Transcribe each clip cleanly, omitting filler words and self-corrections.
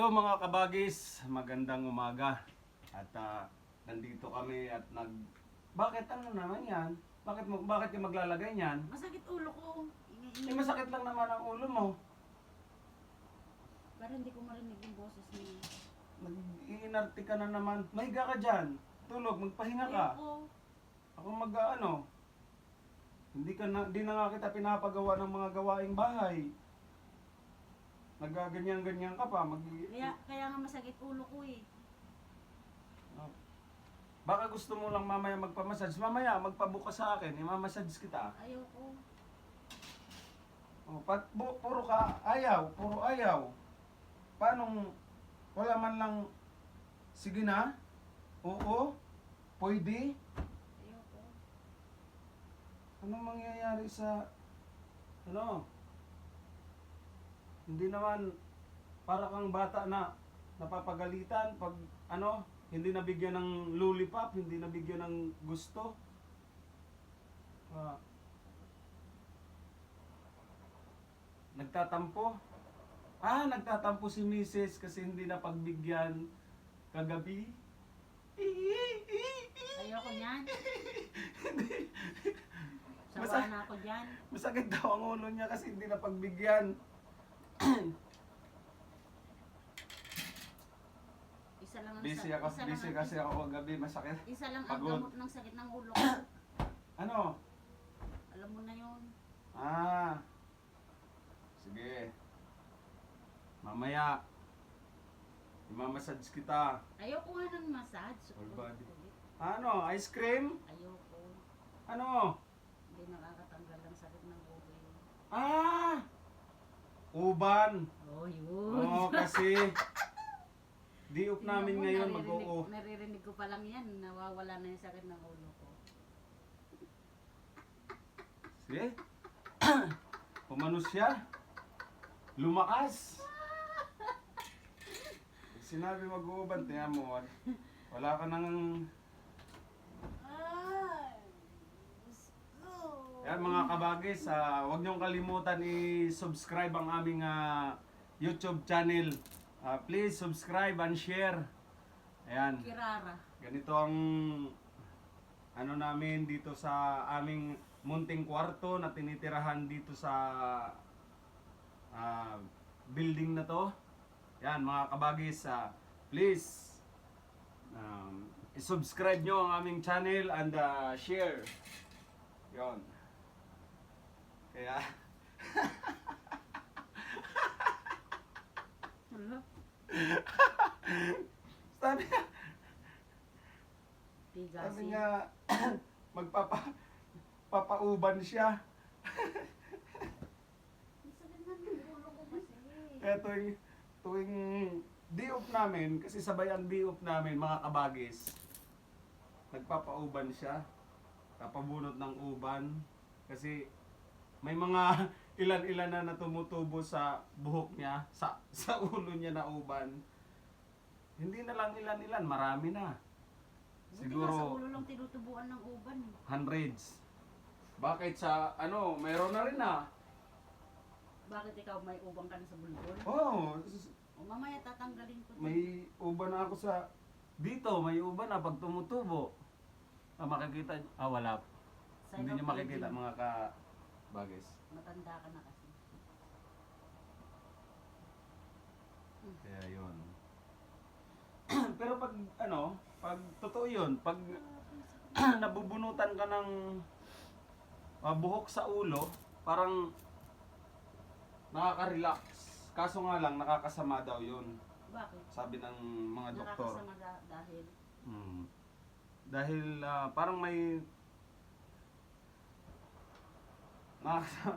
Hello mga kabagis, magandang umaga. At nandito kami at Bakit ano naman yan? Bakit ka maglalagay niyan? Masakit ulo ko. Masakit lang naman ang ulo mo. Pero hindi ko marinig yung boses niya. Nag-iinarte ka na naman. Mahiga ka dyan. Tulog, magpahinga ka. Ayoko. Ako Hindi na nga kita pinapagawa ng mga gawaing bahay. Nagaganyan-ganyan ka pa. Kaya nga masakit ulo ko eh. Baka gusto mo lang mamaya magpamassage. Mamaya, magpabuka sa akin. Imamassage kita. Ayoko. Puro ayaw. Paano, wala man lang, sige na, oo, pwede. Ayoko. Anong mangyayari sa, hindi naman, para kang bata na napapagalitan pag, hindi nabigyan ng lollipop, hindi nabigyan ng gusto. Nagtatampo. Nagtatampo si Mrs. kasi hindi na pagbigyan kagabi. Ayoko niyan. Sawa Masa- na ako dyan. Masakit daw ang ulo niya kasi hindi na pagbigyan. Isa lang ang Busy kasi ako kagabi, masakit. Isa lang ang Pagod. gamot ng sakit ng ulo ko. Ano? Alam mo na yun. Sige. Mamaya, imamassage kita. Ayoko nga ng massage. Whole body. Ice cream? Ayoko. Ano? Hindi nakakatanggal ng sakit ng ulo. Uban. Oh, yun. Kasi diop namin ngayon mag-oo. Naririnig ko pa lang yan. Nawawala na yung sakit ng ulo ko. Sige. Pumano siya. Lumakas. Sinabi mag-uuban, tingnan mo. Wala ka nang... Yan mga kabagis, huwag niyong kalimutan i-subscribe ang aming YouTube channel. Please subscribe and share. Ayan. Kirara. Ganito ang namin dito sa aming munting kwarto na tinitirahan dito sa building na to. Yan mga kabagis, please i-subscribe nyo ang aming channel and share. Yon. Kaya Ano? sabi niya, Pigasi. papauban siya. Sakit na ng ulo ko kasi. Kaya tuwing di-off namin, kasi sabay ang di-off namin mga kabagis, nagpapauban siya, kapabunot ng uban, kasi may mga ilan-ilan na tumutubo sa buhok niya, sa ulo niya na uban. Hindi na lang ilan-ilan, marami na. Siguro sa Siguro ulo lang tinutubuan ng uban eh. hundreds. Bakit sa mayroon na rin Bakit ikaw may ubang ka na sa bulbul? Oh, O mamaya tatanggalin ko. may uban na ako sa dito, may uban na pag tumutubo. Makikita, wala. Sign Hindi of niyo makikita aging. mga kabagis. Matanda ka na kasi. Kaya yun. Pero pag totoo yun, pag nabubunutan ka ng buhok sa ulo, parang nakaka-relax. Kaso nga lang, nakakasama daw yun. Bakit? Sabi ng mga doktor. Nakakasama dahil Dahil parang may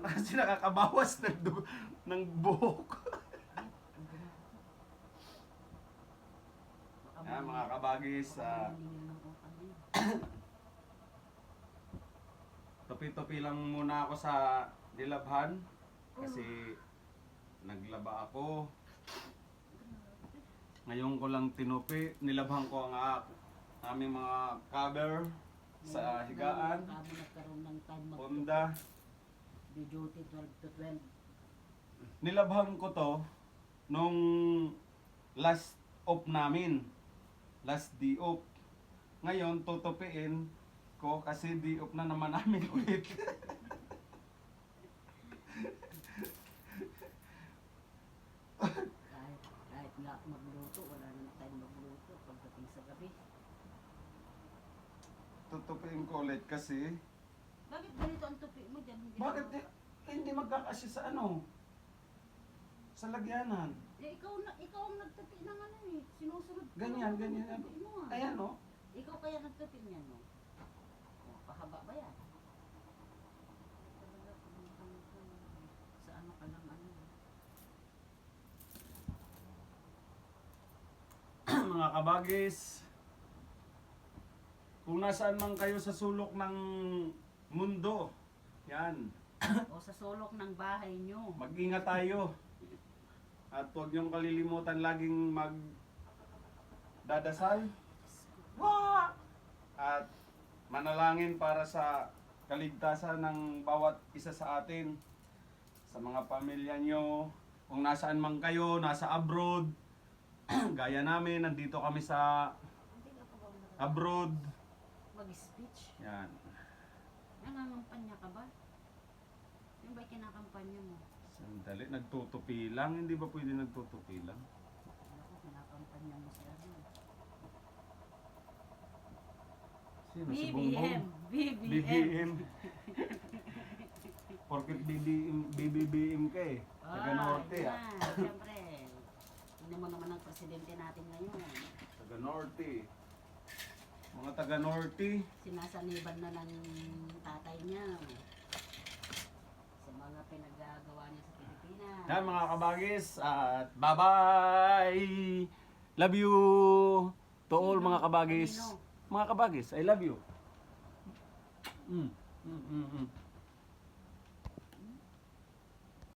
kasi nakakabawas ng buhok. Mga kabagis, tupi-tupi lang muna ako sa nilabhan kasi naglaba ako. Ngayon ko lang nilabhan ko ang aming mga cover sa higaan, Kami nagkaroon ng time Honda. duty 12 to 12. Nilabhan ko to nung last off namin. Last day off. Ngayon, tutupiin ko kasi day off na naman namin ulit. Kahit nga magluto, wala na tayong magluto pagdating sa gabi. Tutupiin ko ulit kasi Bakit ganito ang tupi mo dyan? bakit hindi magkakasya sa ano? Sa lagyanan. Eh, ikaw ang nagtupi ng ano eh. Sinusunod ko Ganyan, lang ang ganyan. tupi mo ah. Ayan oh. Ikaw kaya nagtupi niyan no? Oh, pahaba ba yan? Talaga, sa ano ka lang ano. Mga kabagis, kung nasaan man kayo sa sulok ng mundo, yan, O sa sulok ng bahay nyo. mag-ingat tayo. At huwag niyong kalilimutan laging magdadasal. Wah! At manalangin para sa kaligtasan ng bawat isa sa atin. Sa mga pamilya nyo, kung nasaan man kayo, nasa abroad, gaya namin, nandito kami sa Hindi ka pa ba abroad. mag-speech? Yan. Nangangampanya ka ba? Yung ba'y kinakampanya mo? Sandali, nagtutupi lang. Hindi ba pwede nagtutupi lang? Ako, kinakampanya mo siya. Sino? Si Bongbong? BBM! BBM. Porkit BBM ka eh. Taga Norte ah. Siyempre. Tingnan mo naman ang presidente natin ngayon. Taga Norte. Mga taga Norte. Sinasaniban na ng tatay niya. Sa mga pinagagawa niya sa Pilipinas. Yan mga kabagis. At bye-bye! Love you! To all Sino? mga kabagis. Kanino? Mga kabagis, I love you. Mm. Mm, mm, mm.